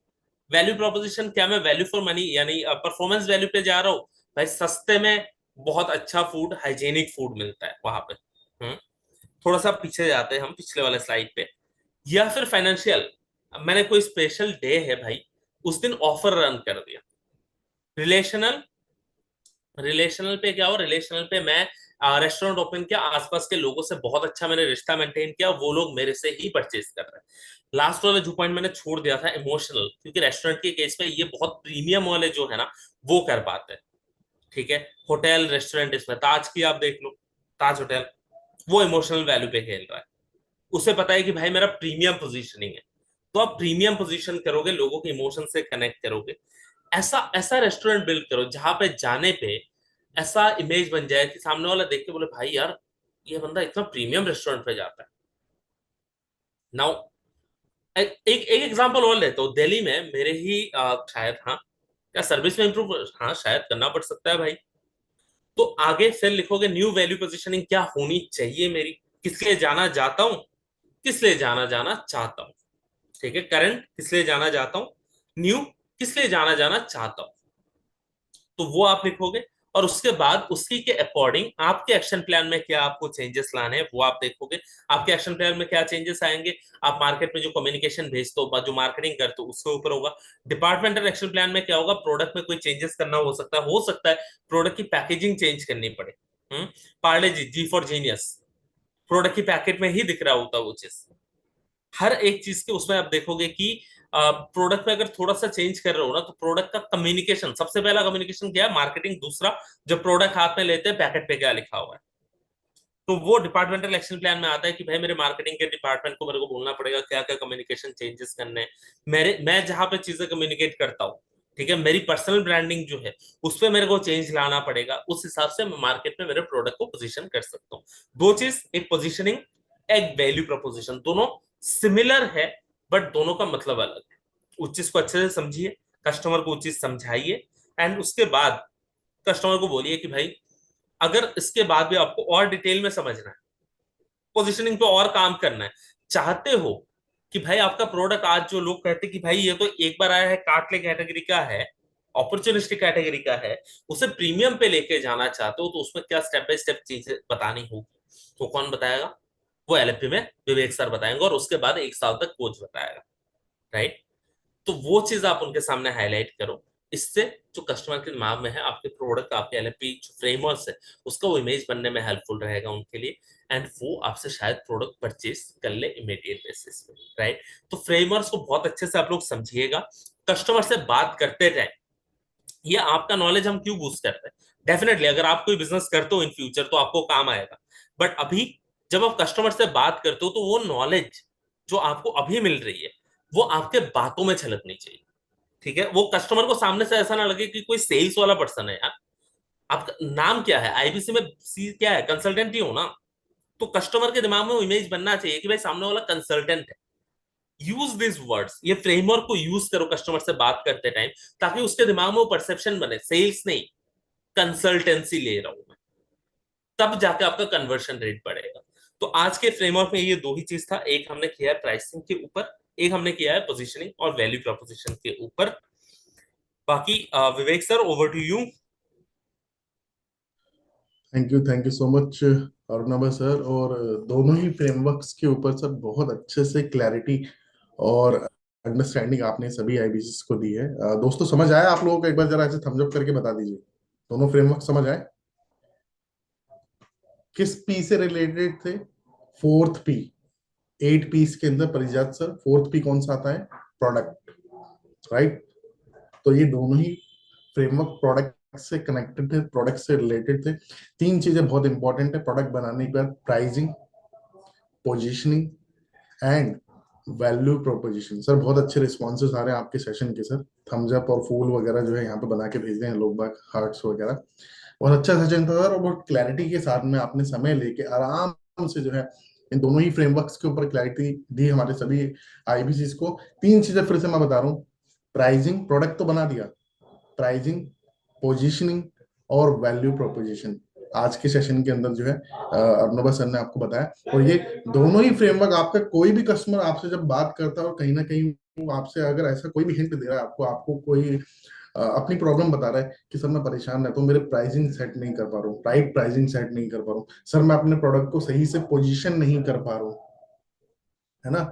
वैल्यू प्रोपोजिशन क्या, मैं वैल्यू फॉर मनी यानी परफॉर्मेंस वैल्यू पे जा रहा हूँ, भाई सस्ते में बहुत अच्छा फूड, हाइजेनिक फूड मिलता है वहां पे। हम्म थोड़ा सा पीछे जाते हैं हम, पिछले वाले स्लाइड पे। या फिर फाइनेंशियल, मैंने कोई स्पेशल डे है भाई, उस दिन ऑफर रन कर दिया। रिलेशनल, रिलेशनल पे क्या हो, रिलेशनल पे मैं रेस्टोरेंट ओपन किया, आसपास के लोगों से बहुत अच्छा मैंने रिश्ता मेंटेन किया, वो लोग मेरे से ही परचेज कर रहे हैं। लास्ट वाला जो पॉइंट मैंने छोड़ दिया था इमोशनल, क्योंकि रेस्टोरेंट के केस में ये बहुत प्रीमियम वाले जो है ना वो कर पाते हैं। ठीक है, होटल रेस्टोरेंट, इसमें ताज की आप देख लो, ताज होटल, वो इमोशनल वैल्यू पे खेल रहा है, उसे पता है कि भाई मेरा प्रीमियम पोजीशनिंग है। तो आप प्रीमियम पोजीशन करोगे, लोगों के इमोशन से कनेक्ट करोगे, ऐसा ऐसा रेस्टोरेंट बिल्ड करो जहां पे जाने पे ऐसा इमेज बन जाए कि सामने वाला देख के बोले भाई यार ये बंदा इतना प्रीमियम रेस्टोरेंट पे जाता है। नाउ एक एग्जांपल और लेते हो, दिल्ली में मेरे ही शायद, हाँ, क्या सर्विस में इंप्रूव, हाँ शायद करना पड़ सकता है भाई। तो आगे फिर लिखोगे न्यू वैल्यू पोजीशनिंग क्या होनी चाहिए मेरी, किस लिए जाना जाता हूँ, किस लिए जाना जाना चाहता हूँ। ठीक है, करंट किस लिए जाना चाहता हूँ, न्यू किस लिए जाना जाना चाहता हूँ, तो वो आप लिखोगे। और उसके बाद उसी के अकॉर्डिंग आपके एक्शन प्लान में क्या आपको चेंजेस लाने हैं वो आप देखोगे। आपके एक्शन प्लान में क्या चेंजेस आएंगे, आप मार्केट में जो कम्युनिकेशन भेजते हो, जो मार्केटिंग करते हो, उसके ऊपर होगा। डिपार्टमेंटल एक्शन प्लान में क्या होगा, प्रोडक्ट में कोई चेंजेस करना हो सकता है प्रोडक्ट की पैकेजिंग चेंज करनी पड़े। पार्ले जी, जी फॉर जीनियस, प्रोडक्ट की पैकेट में ही दिख रहा होता है वो चीज। हर एक चीज के उसमें आप देखोगे कि प्रोडक्ट में अगर थोड़ा सा चेंज कर रहे हो ना, तो प्रोडक्ट का कम्युनिकेशन, सबसे पहला कम्युनिकेशन क्या है, मार्केटिंग। दूसरा, जब प्रोडक्ट हाथ में लेते हैं पैकेट पे क्या लिखा हुआ है, तो वो डिपार्टमेंटल एक्शन प्लान में आता है कि भाई मेरे मार्केटिंग के डिपार्टमेंट को मेरे को बोलना पड़ेगा क्या क्या कम्युनिकेशन चेंजेस करने हैं। मैं जहां पे चीजें कम्युनिकेट करता हूँ, ठीक है, मेरी पर्सनल ब्रांडिंग जो है उस पर मेरे को चेंज लाना पड़ेगा। उस हिसाब से मैं मार्केट में मेरे प्रोडक्ट को पोजीशन कर सकता हूँ। दो चीज, एक पोजीशनिंग, एक वैल्यू प्रोपोजिशन, दोनों सिमिलर है बट दोनों का मतलब अलग है। उस चीज को अच्छे से समझिए, कस्टमर को उस चीज समझाइए, एंड उसके बाद कस्टमर को बोलिए कि भाई अगर इसके बाद भी आपको और डिटेल में समझना है, पोजीशनिंग पे और काम करना है, चाहते हो कि भाई आपका प्रोडक्ट, आज जो लोग कहते हैं कि भाई ये तो एक बार आया है, कार्टले कैटेगरी का है, अपॉर्चुनिस्टिक कैटेगरी का है, उसे प्रीमियम पे लेके जाना चाहते हो, तो उसमें क्या स्टेप बाय स्टेप चीजें बतानी होगी, तो कौन बताएगा, वो एलएपी में विवेक सर बताएंगे, और उसके बाद 1 साल तक कोच बताएगा, राइट। तो वो चीज आप उनके सामने हाईलाइट करो। इससे जो कस्टमर के दिमाग में है आपके प्रोडक्ट, आपके एलएपी फ्रेमवर्क है, उसका वो इमेज बनने में हेल्पफुल रहेगा उनके लिए, एंड वो आपसे शायद प्रोडक्ट परचेज कर ले इमीडिएट बेसिस पे, राइट। तो फ्रेमवर्क को बहुत अच्छे से आप लोग समझिएगा, कस्टमर से बात करते रहे। ये आपका नॉलेज हम क्यों बूस्ट करते हैं, डेफिनेटली अगर आप कोई बिजनेस करते हो इन फ्यूचर तो आपको काम आएगा, बट अभी जब आप कस्टमर से बात करते हो तो वो नॉलेज जो आपको अभी मिल रही है वो आपके बातों में झलकनी चाहिए, ठीक है। वो कस्टमर को सामने से ऐसा ना लगे कि कोई सेल्स वाला पर्सन है यार। आपका नाम क्या है आईबीसी में, सी क्या है, कंसल्टेंट ही हो ना। तो कस्टमर के दिमाग में वो इमेज बनना चाहिए कि भाई सामने वाला कंसल्टेंट है। यूज दिस वर्ड्स, ये फ्रेमवर्क को यूज करो कस्टमर से बात करते टाइम, ताकि उसके दिमाग में वो परसेप्शन बने, सेल्स नहीं, कंसल्टेंसी ले रहा हूं मैं, तब जाके आपका कन्वर्शन रेट बढ़ेगा। तो आज के फ्रेमवर्क में ये दो ही चीज था, एक हमने किया है प्राइसिंग के ऊपर, एक हमने किया है पोजीशनिंग और वैल्यू प्रोपोजिशन के ऊपर। बाकी Vivek sir, over to you. Thank you so much Arunav sir. और दोनों ही फ्रेमवर्क्स के ऊपर सर बहुत अच्छे से क्लैरिटी और अंडरस्टैंडिंग आपने सभी आईबीसीएस को दी है। दोस्तों समझ आया आप लोगों को? एक बार जरा ऐसे थम्स अप करके बता दीजिए, दोनों फ्रेमवर्क समझ आए? किस पी से रिलेटेड थे? Fourth P. 8 पीस के अंदर परिजात सर, फोर्थ पी कौन सा आता है? Product, right. तो ये दोनों ही फ्रेमवर्क प्रोडक्ट से कनेक्टेड थे, प्रोडक्ट से रिलेटेड थे। तीन चीजें बहुत इंपॉर्टेंट है प्रोडक्ट बनाने के बाद: pricing, positioning and value proposition. Sir बहुत अच्छे रिस्पॉन्सेज आ रहे हैं आपके सेशन के सर। थम्स अप और फूल वगैरह जो है यहाँ पे बना के भेज रहे हैं लोग बाग, हार्ट्स वगैरह। बहुत अच्छा सेशन था सर, और बहुत क्लैरिटी के साथ में आपने समय लेके आराम से जो है इन दोनों ही फ्रेमवर्क्स के ऊपर क्लैरिटी दी हमारे सभी आईबीसीस को। तीन चीजें फिर से मैं बता रहा हूँ: प्राइसिंग, प्रोडक्ट तो बना दिया, प्राइसिंग, पोजीशनिंग और वैल्यू प्रोपोजिशन आज के सेशन के अंदर जो है अर्नब सर ने आपको बताया। और ये दोनों ही फ्रेमवर्क, आपका कोई भी कस्टमर आपसे जब बात करता है और कहीं ना कहीं वो आपसे अगर ऐसा कोई भी हिंट दे रहा है आपको, आपको कोई अपनी प्रॉब्लम बता रहा है कि सर मैं परेशान रहता हूँ, मेरे प्राइसिंग सेट नहीं कर पा रहा हूँ, राइट प्राइसिंग सेट नहीं कर पा रहा हूँ, सर मैं अपने प्रोडक्ट को सही से पोजीशन नहीं कर पा रहा हूँ, है ना,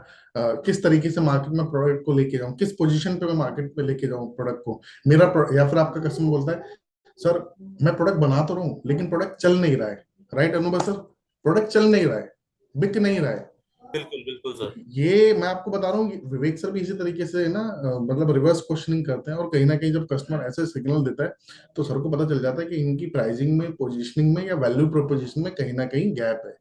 किस तरीके से मार्केट में प्रोडक्ट को लेके जाऊं, किस पोजीशन पे मैं मार्केट पे लेके जाऊं प्रोडक्ट को, या फिर आपका कस्टमर बोलता है सर मैं प्रोडक्ट बना तो रहा हूँ लेकिन प्रोडक्ट चल नहीं रहा है, राइट अनुभव सर? प्रोडक्ट चल नहीं रहा है, बिक नहीं रहा है। बिल्कुल बिल्कुल सर। ये मैं आपको बता रहा हूँ, विवेक सर भी इसी तरीके से ना मतलब रिवर्स क्वेश्चनिंग करते हैं, और कहीं ना कहीं जब कस्टमर ऐसे सिग्नल देता है तो सर को पता चल जाता है कि इनकी प्राइसिंग में, पोजीशनिंग में या वैल्यू प्रोपोजिशन में कहीं ना कहीं गैप है,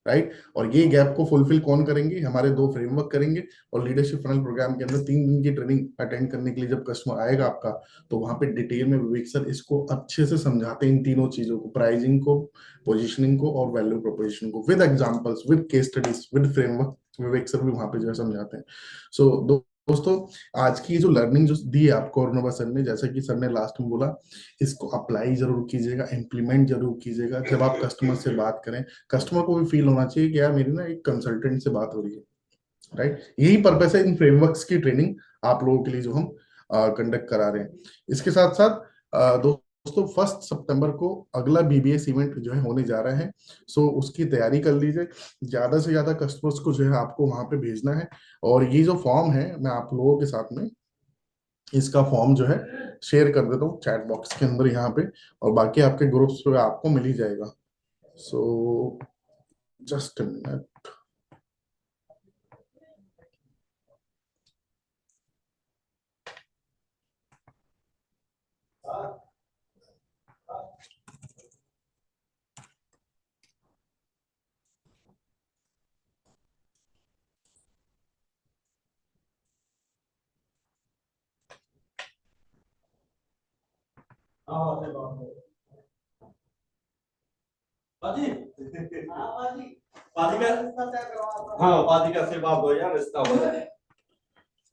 राइट। और ये गैप को फुलफिल कौन करेंगे? हमारे दो फ्रेमवर्क करेंगे। और लीडरशिप फनल प्रोग्राम के अंदर 3 दिन की ट्रेनिंग अटेंड करने के लिए जब कस्टमर आएगा आपका, तो वहां पे डिटेल में विवेक सर इसको अच्छे से समझाते हैं, इन तीनों चीजों को, प्राइसिंग को, पोजीशनिंग को और वैल्यू प्रोपोजिशन को, with examples, with case studies, with framework. Vivek sir भी वहां पे जो है समझाते हैं। सो दोस्तों, आज की जो लर्निंग जो दी है आपको अरुणवा सर ने, जैसा कि सर ने लास्ट में बोला, इसको अप्लाई जरूर कीजिएगा, इम्प्लीमेंट जरूर कीजिएगा जब आप कस्टमर से बात करें। कस्टमर को भी फील होना चाहिए कि यार मेरी ना एक कंसल्टेंट से बात हो रही है, राइट। यही पर्पस है इन फ्रेमवर्क्स की ट्रेनिंग आप लोगों के लिए जो हम कंडक्ट करा रहे हैं। इसके साथ साथ दोस्तों 1 सितंबर को अगला बीबीएस इवेंट जो है होने जा रहा है। सो उसकी तैयारी कर लीजिए। ज्यादा से ज्यादा कस्टमर्स को जो है आपको वहां पे भेजना है। और ये जो फॉर्म है मैं आप लोगों के साथ में इसका फॉर्म जो है शेयर कर देता हूँ चैट बॉक्स के अंदर यहाँ पे। और बाकी आपके ग्रुप्स पे आपको मिल ही जाएगा। So just minute.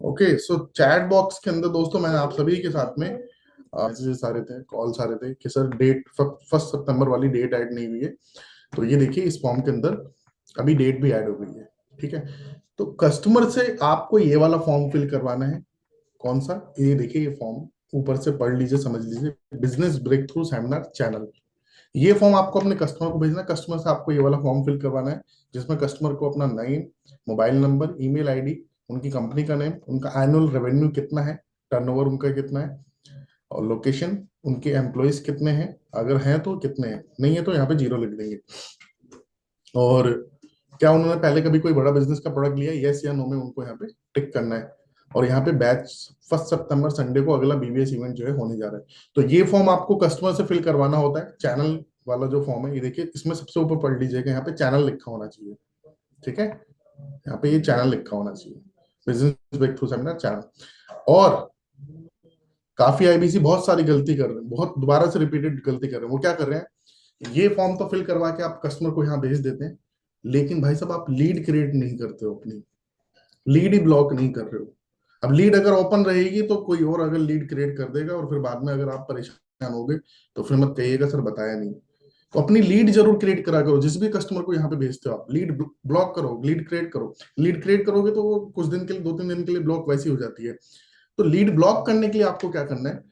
ओके, सो चैट बॉक्स के अंदर दोस्तों मैंने आप सभी के साथ में मैसेजेस आ रहे थे, कॉल्स आ रहे थे कि सर डेट 1 सितंबर वाली डेट ऐड नहीं हुई है। तो ये देखिए इस फॉर्म के अंदर अभी डेट भी ऐड हो गई है। ठीक है, तो कस्टमर से आपको ये वाला फॉर्म फिल करवाना है। कौन सा? ये देखिए ये फॉर्म ऊपर से पढ़ लीजिए, समझ लीजिए, business breakthrough seminar channel. ये फॉर्म आपको अपने कस्टमर को भेजना है। कस्टमर से आपको ये वाला फॉर्म फिल करवाना है जिसमें कस्टमर को अपना name, mobile number, email ID, उनकी कंपनी का नेम, उनका एनुअल रेवेन्यू कितना है, टर्नओवर उनका कितना है, और लोकेशन, उनके एम्प्लॉयज कितने हैं, अगर हैं तो कितने हैं, नहीं है तो यहाँ पे जीरो लिख देंगे। और क्या उन्होंने पहले कभी कोई बड़ा बिजनेस का प्रोडक्ट लिया, यस या नो में उनको यहाँ पे टिक करना है। और यहाँ पे बैच 1 सितंबर संडे को अगला बीबीएस इवेंट जो है होने जा रहा है। तो ये फॉर्म आपको कस्टमर से फिल करवाना होता है। चैनल वाला जो फॉर्म है ये देखिए, इसमें सबसे ऊपर पढ़ लीजिएगा, यहाँ पे चैनल लिखा होना चाहिए। ठीक है, यहाँ पे ये चैनल लिखा होना चाहिए, business breakthrough seminar channel. और काफी आईबीसी बहुत सारी गलती कर रहे हैं, बहुत दोबारा से रिपीटेड गलती कर रहे हैं। वो क्या कर रहे हैं, ये फॉर्म तो फिल करवा के आप कस्टमर को यहाँ भेज देते हैं, लेकिन भाई साहब आप लीड क्रिएट नहीं करते हो, अपनी लीड ही ब्लॉक नहीं कर रहे हो। अब लीड अगर ओपन रहेगी तो कोई और अगर लीड क्रिएट कर देगा, और फिर बाद में अगर आप परेशान होगे तो फिर मत कहिएगा सर बताया नहीं। तो अपनी लीड जरूर क्रिएट करा करो। जिस भी कस्टमर को यहाँ पे भेजते हो आप लीड ब्लॉक करो, लीड क्रिएट करो। लीड क्रिएट करोगे तो वो कुछ दिन के लिए, 2-3 दिन के लिए ब्लॉक वैसी हो जाती है। तो लीड ब्लॉक करने के लिए आपको क्या करना है,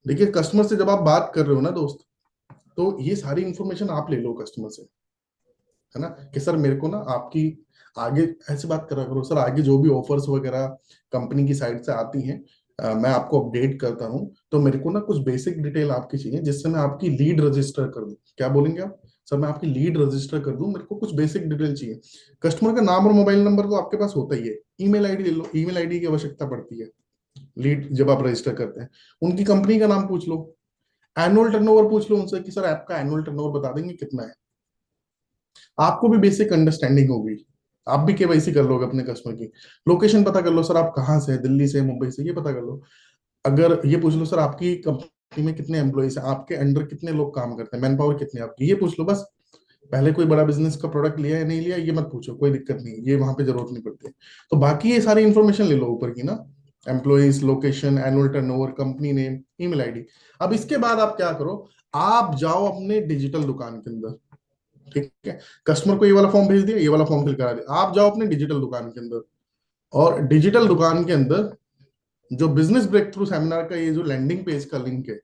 देखिए कस्टमर से जब आप बात कर रहे हो ना दोस्त, तो ये सारी इंफॉर्मेशन आप ले लो कस्टमर से, है ना, कि सर मेरे को ना आपकी आगे ऐसे बात करा करो, सर आगे जो भी ऑफर्स वगैरह कंपनी की साइड से आती हैं, मैं आपको अपडेट करता हूँ, तो मेरे को ना कुछ बेसिक डिटेल आपकी चाहिए जिससे मैं आपकी लीड रजिस्टर कर दूं। क्या बोलेंगे आप? सर मैं आपकी लीड रजिस्टर कर दूं, मेरे को कुछ बेसिक डिटेल चाहिए। कस्टमर का नाम और मोबाइल नंबर तो आपके पास होता ही है, ईमेल आईडी ले लो, ईमेल आईडी की आवश्यकता पड़ती है लीड जब आप रजिस्टर करते हैं। उनकी कंपनी का नाम पूछ लो, एनुअल टर्नओवर पूछ लो उनसे कि सर आपका एनुअल टर्नओवर बता देंगे कितना है। आपको भी बेसिक अंडरस्टैंडिंग होगी, आप भी केवाईसी कर लोगे अपने कस्टमर की। लोकेशन पता कर लो, सर आप कहाँ से हैं, दिल्ली से, मुंबई से, ये पता कर लो। अगर ये पूछ लो सर आपकी कंपनी में कितने एम्प्लॉइज हैं, आपके अंडर कितने लोग काम करते हैं, मैन पावर कितनी है आपकी, ये पूछ लो बस। पहले कोई बड़ा बिजनेस का प्रोडक्ट लिया है नहीं लिया ये मत पूछो, कोई दिक्कत नहीं, ये वहां पे जरूरत नहीं पड़ती। तो बाकी ये सारी इंफॉर्मेशन ले लो ऊपर की ना, employees, location, annual turnover, company name, email ID. अब इसके बाद आप क्या करो, आप जाओ अपने डिजिटल दुकान के अंदर। ठीक है, कस्टमर को ये वाला फॉर्म भेज दिया, ये वाला फॉर्म फिल करा दिया, आप जाओ अपने डिजिटल दुकान के अंदर। और डिजिटल दुकान के अंदर जो बिजनेस ब्रेक थ्रू सेमिनार का ये जो लैंडिंग पेज का लिंक है,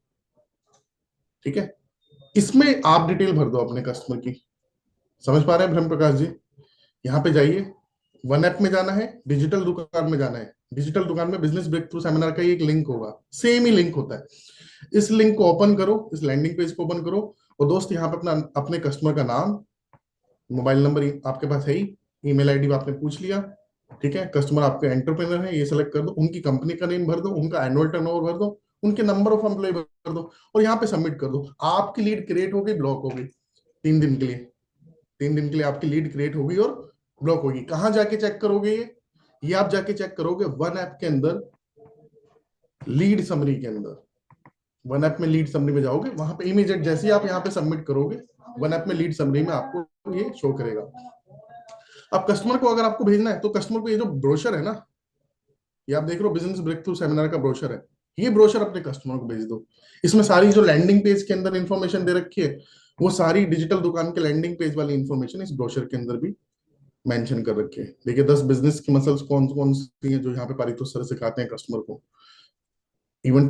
ठीक है, इसमें आप डिटेल भर दो अपने कस्टमर की। समझ पा रहे हैं ब्रह्म प्रकाश जी? यहाँ पे जाइए, वन ऐप में जाना है, डिजिटल दुकान में जाना है। डिजिटल दुकान में बिजनेस ब्रेक थ्रू सेमिनार का एक लिंक होगा, सेम ही लिंक होता है। इस लिंक को ओपन करो, इस लैंडिंग पेज को ओपन करो, और दोस्त यहाँ पे अपना अपने कस्टमर का नाम, मोबाइल नंबर आपके पास है ही, ईमेल आईडी आपने पूछ लिया, ठीक है, कस्टमर आपके एंटरप्रेन्योर है ये सेलेक्ट कर दो, उनकी कंपनी का नेम भर दो, उनका एनुअल टर्नओवर भर दो, उनके नंबर ऑफ एम्प्लॉय भर दो, और यहाँ पे सबमिट कर दो। आपकी लीड क्रिएट हो गई, ब्लॉक हो गई 3 दिन के लिए। 3 दिन के लिए आपकी लीड क्रिएट होगी और ब्लॉक होगी। कहाँ जाके चेक करोगे ये आप जाके चेक करोगे वन ऐप के अंदर, लीड समरी के अंदर। वन ऐप में लीड समरी में जाओगे, वहां पे इमीडिएट जैसे ही आप यहाँ पे सबमिट करोगे, वन ऐप में लीड समरी में आपको ये शो करेगा। अब कस्टमर को अगर आपको भेजना है तो कस्टमर को ये जो ब्रोशर है ना, ये आप देख रहे हो बिजनेस ब्रेक थ्रू सेमिनार का ब्रोशर है, ये ब्रोशर अपने कस्टमर को भेज दो। इसमें सारी जो लैंडिंग पेज के अंदर इंफॉर्मेशन दे रखी है, वो सारी डिजिटल दुकान के लैंडिंग पेज वाली इंफॉर्मेशन इस ब्रोशर के अंदर भी मेंशन कर रखी है। देखिए 10 बिजनेस की मसल्स कौन कौन सी हैं जो यहाँ पे पारितोष सर सिखाते हैं कस्टमर को। इवेंट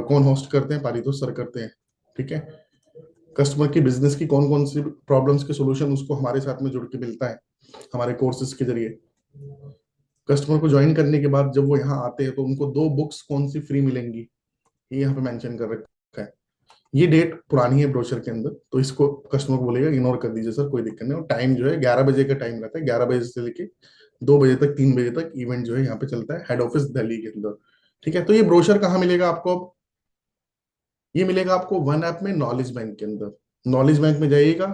कौन होस्ट करते हैं? पारितोष सर करते हैं। ठीक है। कस्टमर की बिजनेस की कौन कौन सी प्रॉब्लम्स के सोल्यूशन उसको हमारे साथ में जुड़ के मिलता है हमारे कोर्सेज के जरिए। कस्टमर को ज्वाइन करने के बाद जब वो यहाँ आते हैं तो उनको 2 बुक्स कौन सी फ्री मिलेंगी, ये यहाँ पे मेंशन कर रखा है। ये डेट पुरानी है ब्रोशर के अंदर, तो इसको कस्टमर को बोलेगा इग्नोर कर दीजिए सर, कोई दिक्कत नहीं। और टाइम जो है 11 बजे का टाइम रहता है, 11 बजे से लेके 2 बजे तक, 3 बजे तक इवेंट जो है यहाँ पे चलता है हेड ऑफिस दिल्ली के अंदर। ठीक है। तो ये ब्रोशर कहाँ मिलेगा आपको? अब ये मिलेगा आपको वन ऐप में, नॉलेज बैंक के अंदर। नॉलेज बैंक में जाइएगा,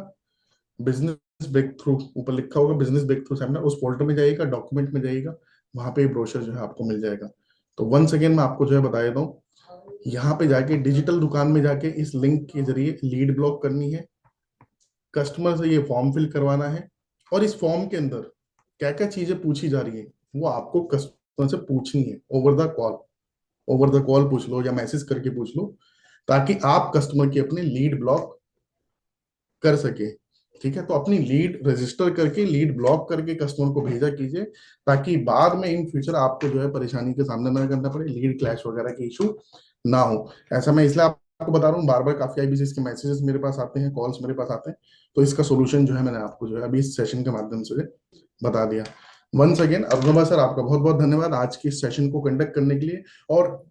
बिजनेस ब्रेक थ्रू ऊपर लिखा होगा, बिजनेस ब्रेक थ्रू सेमिनार, उस पोर्टल में जाइएगा, डॉक्यूमेंट में जाइएगा, वहां पे ब्रोशर जो है आपको मिल जाएगा। तो वंस अगेन मैं आपको जो है बता देता हूँ, यहाँ पे जाके डिजिटल दुकान में जाके इस लिंक के जरिए लीड ब्लॉक करनी है, कस्टमर से ये फॉर्म फिल करवाना है, और इस फॉर्म के अंदर क्या क्या चीजें पूछी जा रही है वो आपको कस्टमर से पूछनी है over the call. Over the call पूछ लो या मैसेज करके पूछ लो, ताकि आप कस्टमर की अपने लीड ब्लॉक कर सके। ठीक है। तो अपनी लीड रजिस्टर करके, लीड ब्लॉक करके कस्टमर को भेजा कीजिए, ताकि बाद में इन फ्यूचर आपको जो है परेशानी का सामना ना करना पड़े, लीड क्लैश वगैरह के इशू ना हो। ऐसा मैं इसलिए आपको बता रहा हूँ, बार बार काफी आईबीसी के मैसेजेस मेरे पास आते हैं, कॉल्स मेरे पास आते हैं, तो इसका सोल्यूशन जो है मैंने आपको जो है अभी इस सेशन के माध्यम से बता दिया। वंस अगेन अरुणा सर, आपका बहुत बहुत धन्यवाद आज की इस सेशन को कंडक्ट करने के लिए, और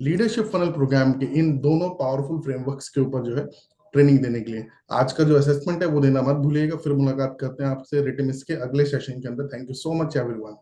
लीडरशिप फनल प्रोग्राम के इन दोनों पावरफुल फ्रेमवर्क्स के ऊपर जो है ट्रेनिंग देने के लिए। आज का जो असेसमेंट है वो देना मत भूलिएगा। फिर मुलाकात करते हैं आपसे रिटन इसके अगले सेशन के अंदर। Thank you so much everyone.